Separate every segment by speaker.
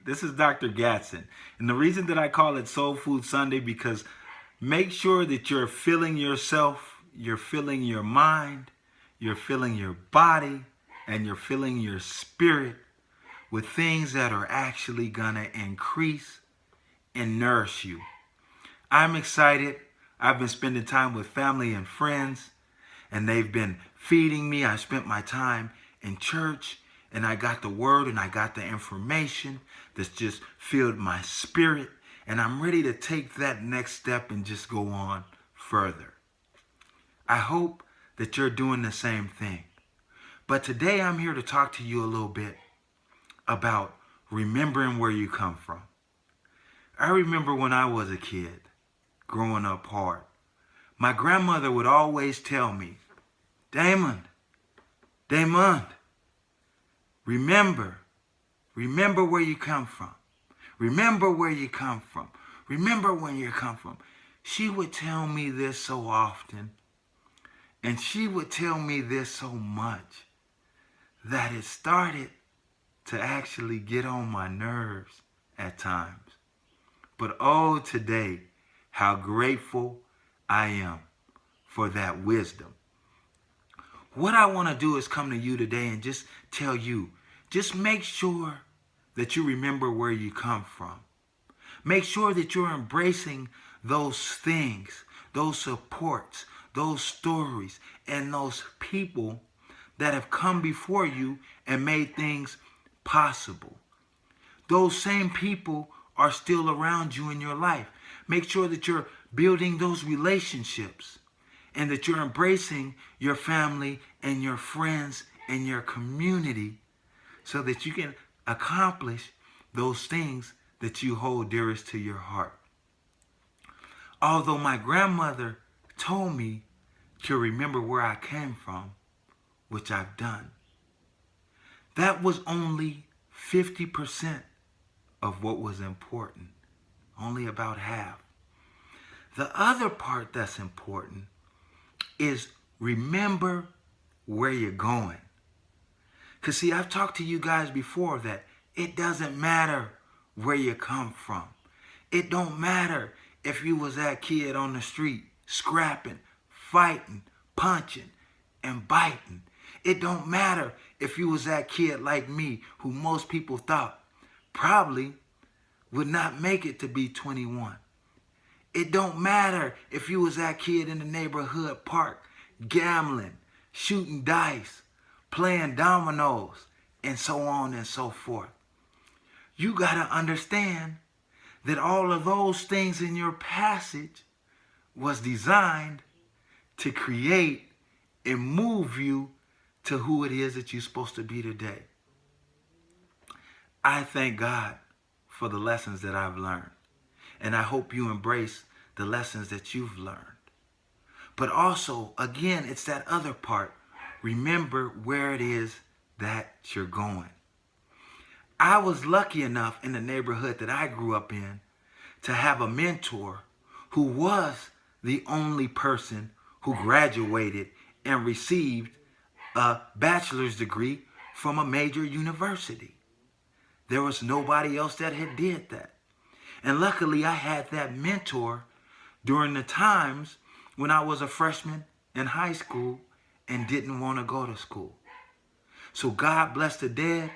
Speaker 1: This is Dr. Gatson. And the reason that I call it Soul Food Sunday because make sure that you're filling yourself, you're filling your mind, you're filling your body, and you're filling your spirit with things that are actually going to increase and nourish you. I'm excited. I've been spending time with family and friends, and they've been feeding me. I spent my time in church, and I got the word and I got the information that's just filled my spirit, and I'm ready to take that next step and just go on further. I hope that you're doing the same thing. But today I'm here to talk to you a little bit about remembering where you come from. I remember when I was a kid, growing up hard, my grandmother would always tell me, Damon, remember where you come from. Remember where you come from. Remember where you come from. She would tell me this so often, and she would tell me this so much that it started to actually get on my nerves at times. But oh, today, how grateful I am for that wisdom. What I want to do is come to you today and just tell you, just make sure that you remember where you come from. Make sure that you're embracing those things, those supports, those stories, and those people that have come before you and made things possible. Those same people are still around you in your life. Make sure that you're building those relationships and that you're embracing your family and your friends and your community so that you can accomplish those things that you hold dearest to your heart. Although my grandmother told me to remember where I came from, which I've done, that was only 50% of what was important, only about half. The other part that's important is remember where you're going. Because see, I've talked to you guys before that it doesn't matter where you come from. It don't matter if you was that kid on the street scrapping, fighting, punching, and biting. It don't matter if you was that kid like me who most people thought probably would not make it to be 21. It don't matter if you was that kid in the neighborhood park gambling, shooting dice, playing dominoes, and so on and so forth. You got to understand that all of those things in your passage was designed to create and move you to who it is that you're supposed to be today. I thank God for the lessons that I've learned, and I hope you embrace the lessons that you've learned. But also, again, it's that other part. Remember where it is that you're going. I was lucky enough in the neighborhood that I grew up in to have a mentor who was the only person who graduated and received a bachelor's degree from a major university. There was nobody else that had did that. And luckily I had that mentor during the times when I was a freshman in high school and didn't want to go to school. So God bless the dead.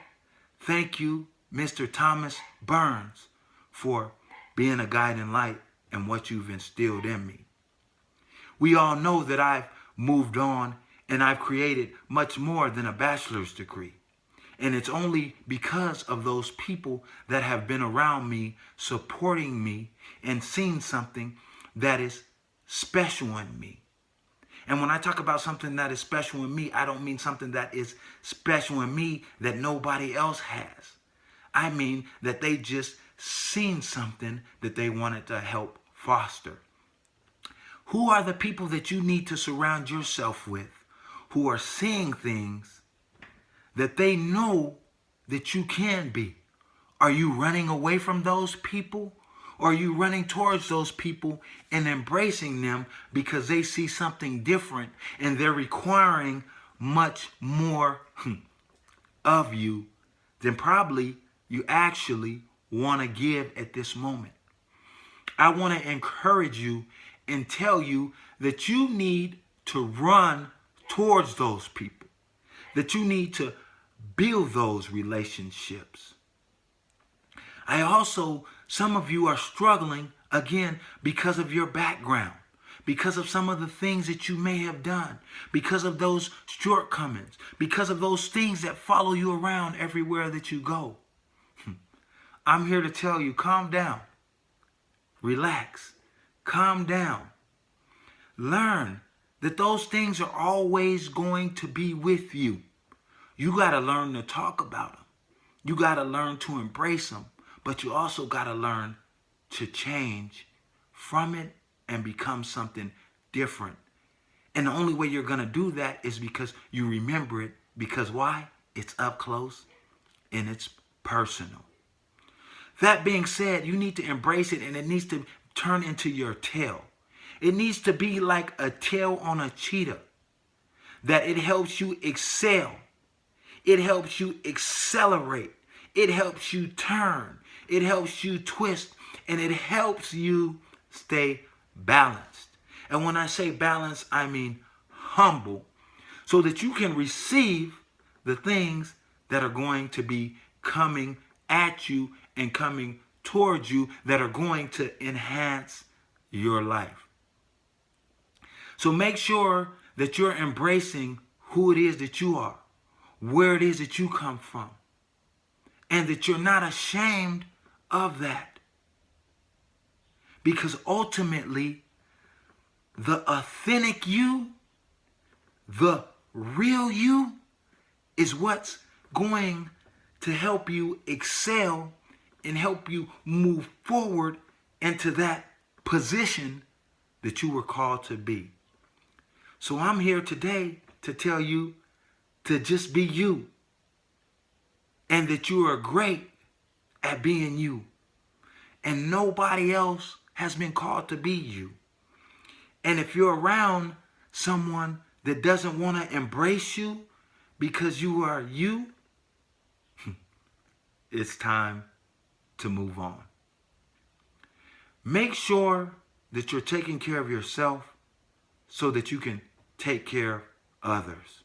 Speaker 1: Thank you, Mr. Thomas Burns, for being a guiding light and what you've instilled in me. We all know that I've moved on and I've created much more than a bachelor's degree. And it's only because of those people that have been around me, supporting me, and seeing something that is special in me. And when I talk about something that is special in me, I don't mean something that is special in me that nobody else has. I mean that they just seen something that they wanted to help foster. Who are the people that you need to surround yourself with who are seeing things that they know that you can be? Are you running away from those people? Or are you running towards those people and embracing them because they see something different and they're requiring much more of you than probably you actually want to give at this moment. I want to encourage you and tell you that you need to run towards those people, that you need to build those relationships. Some of you are struggling again because of your background, because of some of the things that you may have done, because of those shortcomings, because of those things that follow you around everywhere that you go. I'm here to tell you, calm down, relax, calm down. Learn that those things are always going to be with you. You got to learn to talk about them. You got to learn to embrace them, but you also got to learn to change from it and become something different. And the only way you're going to do that is because you remember it. Because why? It's up close and it's personal. That being said, you need to embrace it, and it needs to turn into your tail. It needs to be like a tail on a cheetah, that it helps you excel. It helps you accelerate. It helps you turn. It helps you twist, and it helps you stay balanced. And when I say balanced, I mean humble, so that you can receive the things that are going to be coming at you and coming towards you, that are going to enhance your life. So make sure that you're embracing who it is that you are, where it is that you come from, and that you're not ashamed of that. Because ultimately, the authentic you, the real you, is what's going to help you excel and help you move forward into that position that you were called to be. So I'm here today to tell you to just be you, and that you are great at being you, and nobody else has been called to be you. And if you're around someone that doesn't want to embrace you because you are you, it's time to move on. Make sure that you're taking care of yourself so that you can take care of others.